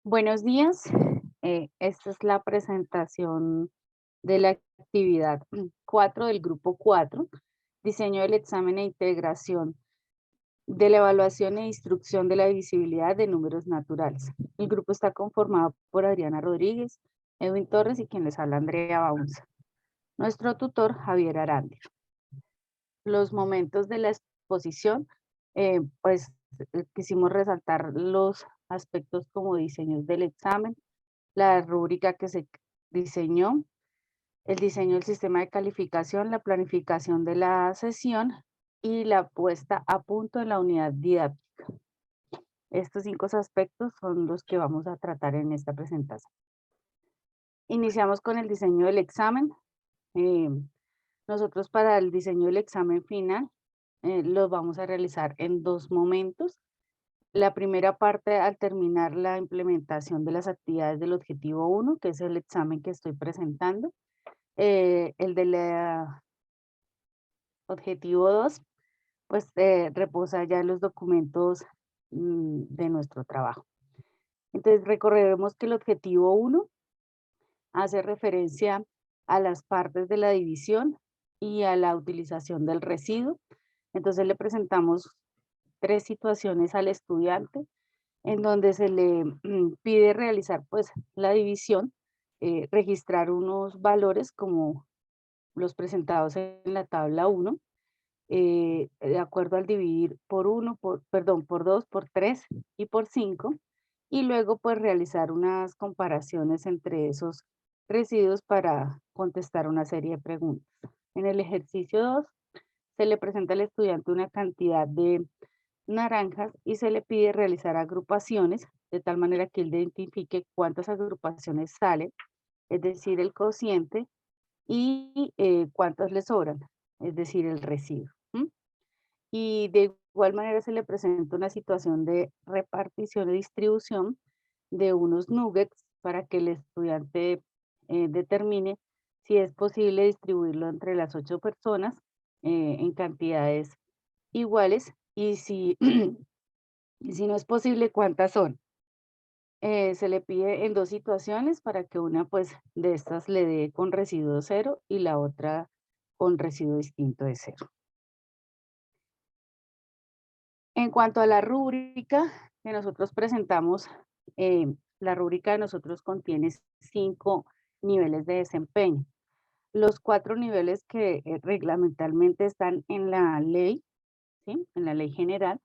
Buenos días. Esta es la presentación de la actividad 4 del grupo 4, diseño del examen e integración de la evaluación e instrucción de la visibilidad de números naturales. El grupo está conformado por Adriana Rodríguez, Edwin Torres y quien les habla Andrea Baunza. Nuestro tutor Javier Arandi. Los momentos de la exposición, quisimos resaltar los aspectos como diseños del examen, la rúbrica que se diseñó, el diseño del sistema de calificación, la planificación de la sesión y la puesta a punto en la unidad didáctica. Estos 5 aspectos son los que vamos a tratar en esta presentación. Iniciamos con el diseño del examen. Eh, Nosotros para el diseño del examen final lo vamos a realizar en 2 momentos. La primera parte al terminar la implementación de las actividades del objetivo 1, que es el examen que estoy presentando. El del objetivo 2, pues reposa ya en los documentos de nuestro trabajo. Entonces recordemos que el objetivo 1 hace referencia a las partes de la división y a la utilización del residuo. Entonces le presentamos 3 situaciones al estudiante en donde se le pide realizar pues la división, registrar unos valores como los presentados en la tabla 1, de acuerdo al dividir por 1, por 2, por 3 y por 5, y luego pues realizar unas comparaciones entre esos residuos para contestar una serie de preguntas. En el ejercicio 2 se le presenta al estudiante una cantidad de naranjas y se le pide realizar agrupaciones de tal manera que él identifique cuántas agrupaciones salen, es decir, el cociente, y cuántas le sobran, es decir, el residuo. Y de igual manera se le presenta una situación de repartición y distribución de unos nuggets para que el estudiante determine si es posible distribuirlo entre las 8 personas en cantidades iguales y si, y si no es posible, ¿cuántas son? Se le pide en 2 situaciones para que una pues de estas le dé con residuo cero y la otra con residuo distinto de cero. En cuanto a la rúbrica que nosotros presentamos, la rúbrica de nosotros contiene 5 niveles de desempeño. Los 4 niveles que reglamentalmente están en la ley, ¿sí? En la ley general,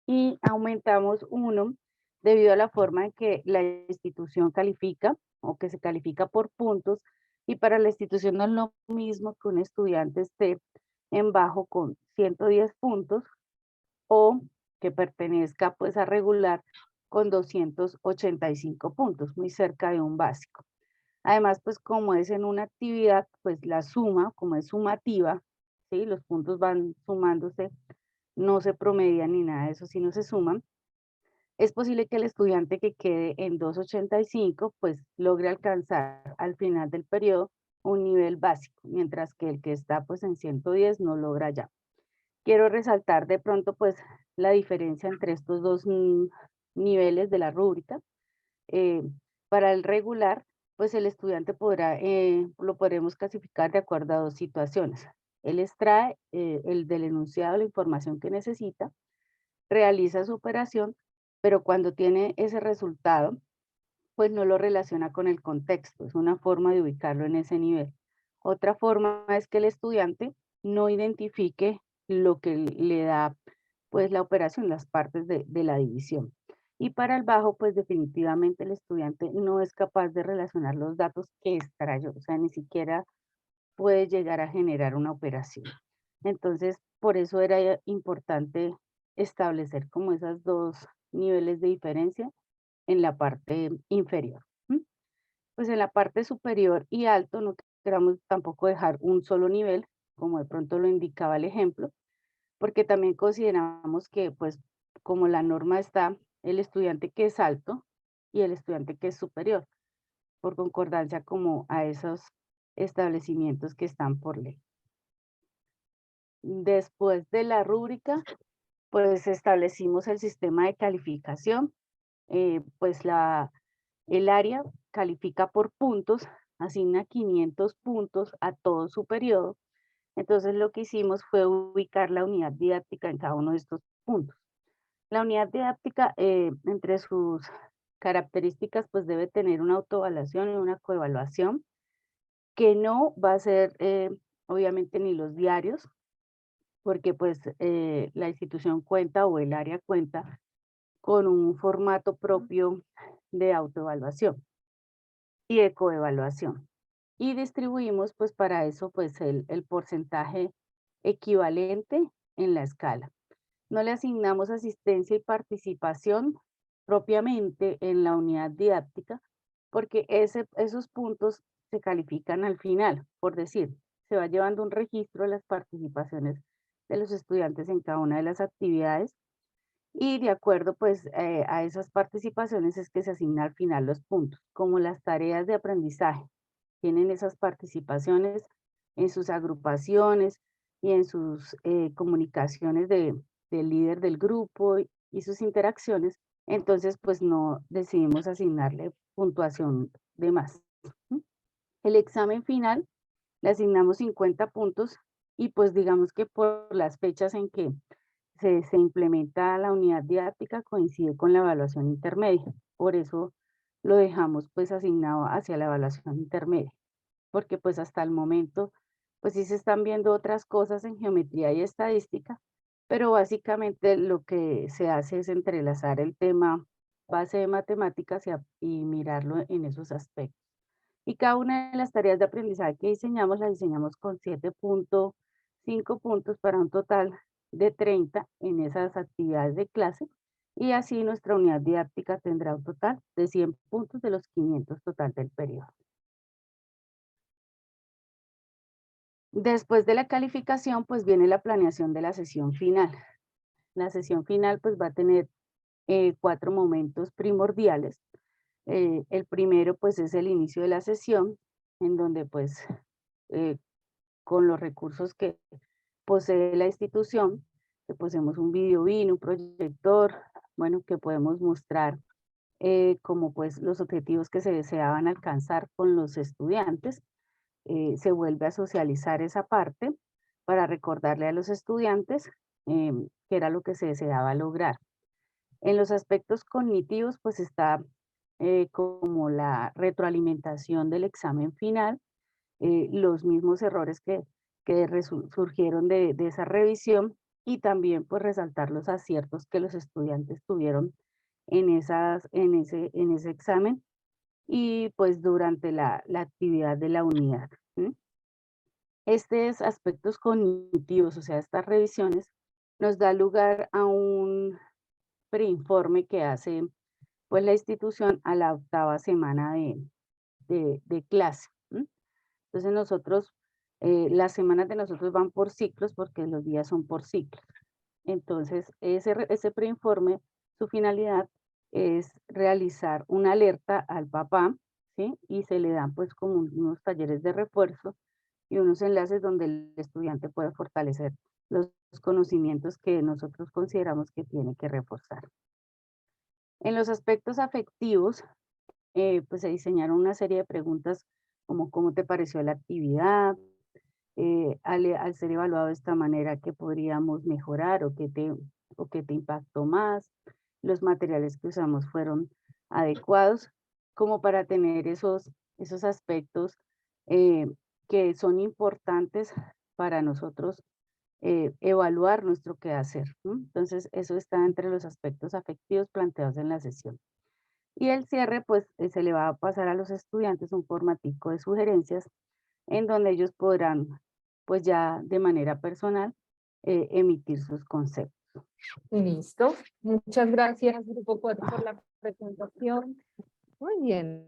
y aumentamos uno debido a la forma en que la institución califica o que se califica por puntos, y para la institución no es lo mismo que un estudiante esté en bajo con 110 puntos o que pertenezca pues a regular con 285 puntos, muy cerca de un básico. Además, pues como es en una actividad, pues la suma, como es sumativa, ¿sí? Los puntos van sumándose, no se promedian ni nada de eso, sino se suman. Es posible que el estudiante que quede en 285 pues logre alcanzar al final del periodo un nivel básico, mientras que el que está pues en 110 no logra ya. Quiero resaltar de pronto pues la diferencia entre estos dos niveles de la rúbrica. Eh, para el regular, pues el estudiante podrá, lo podremos clasificar de acuerdo a 2 situaciones. Él extrae el del enunciado la información que necesita, realiza su operación, pero cuando tiene ese resultado, pues no lo relaciona con el contexto, es una forma de ubicarlo en ese nivel. Otra forma es que el estudiante no identifique lo que le da pues la operación, las partes de la división. Y para el bajo, pues definitivamente el estudiante no es capaz de relacionar los datos que extrayó, o sea, ni siquiera puede llegar a generar una operación. Entonces, por eso era importante establecer como esos 2 niveles de diferencia en la parte inferior. Pues en la parte superior y alto no queramos tampoco dejar un solo nivel, como de pronto lo indicaba el ejemplo, porque también consideramos que, pues, como la norma está, el estudiante que es alto y el estudiante que es superior, por concordancia como a esos establecimientos que están por ley. Después de la rúbrica, pues establecimos el sistema de calificación, pues El área califica por puntos, asigna 500 puntos a todo su periodo. Entonces lo que hicimos fue ubicar la unidad didáctica en cada uno de estos puntos. La unidad didáctica, entre sus características, pues debe tener una autoevaluación y una coevaluación, que no va a ser, obviamente, ni los diarios, porque pues la institución cuenta o el área cuenta con un formato propio de autoevaluación y de coevaluación. Y distribuimos pues para eso pues el porcentaje equivalente en la escala. No le asignamos asistencia y participación propiamente en la unidad didáctica, porque esos puntos se califican al final. Por decir, se va llevando un registro de las participaciones de los estudiantes en cada una de las actividades y de acuerdo pues a esas participaciones es que se asignan al final los puntos, como las tareas de aprendizaje. Tienen esas participaciones en sus agrupaciones y en sus comunicaciones del líder del grupo y sus interacciones, entonces pues no decidimos asignarle puntuación de más. ¿M? El examen final le asignamos 50 puntos y pues digamos que por las fechas en que se implementa la unidad didáctica coincide con la evaluación intermedia. Por eso lo dejamos pues asignado hacia la evaluación intermedia, porque pues hasta el momento pues sí se están viendo otras cosas en geometría y estadística, pero básicamente lo que se hace es entrelazar el tema base de matemáticas y mirarlo en esos aspectos. Y cada una de las tareas de aprendizaje que diseñamos, las diseñamos con 7,5 puntos para un total de 30 en esas actividades de clase. Y así nuestra unidad didáctica tendrá un total de 100 puntos de los 500 total del periodo. Después de la calificación, pues viene la planeación de la sesión final. La sesión final pues va a tener 4 momentos primordiales. El primero pues es el inicio de la sesión, en donde pues eh, con los recursos que posee la institución, que poseemos un video BIM, un proyector, bueno, que podemos mostrar como pues los objetivos que se deseaban alcanzar con los estudiantes. Se vuelve a socializar esa parte para recordarle a los estudiantes qué era lo que se deseaba lograr. En los aspectos cognitivos, pues está como la retroalimentación del examen final, los mismos errores que surgieron de esa revisión y también pues resaltar los aciertos que los estudiantes tuvieron en ese examen y pues durante la actividad de la unidad. ¿M? Estos aspectos cognitivos, o sea, estas revisiones, nos da lugar a un preinforme que hace pues la institución a la 8ª semana de clase. ¿M? Entonces nosotros, las semanas de nosotros van por ciclos porque los días son por ciclos. Entonces ese preinforme, su finalidad es realizar una alerta al papá, ¿sí? Y se le dan pues como unos talleres de refuerzo y unos enlaces donde el estudiante puede fortalecer los conocimientos que nosotros consideramos que tiene que reforzar. En los aspectos afectivos, pues se diseñaron una serie de preguntas como cómo te pareció la actividad, al ser evaluado de esta manera, qué podríamos mejorar o qué te impactó más, los materiales que usamos fueron adecuados, como para tener esos aspectos eh, que son importantes para nosotros evaluar nuestro quehacer, ¿no? Entonces, eso está entre los aspectos afectivos planteados en la sesión. Y el cierre, pues se le va a pasar a los estudiantes un formatico de sugerencias en donde ellos podrán, pues ya de manera personal, emitir sus conceptos. Listo. Muchas gracias, Grupo 4, por la presentación. Muy bien.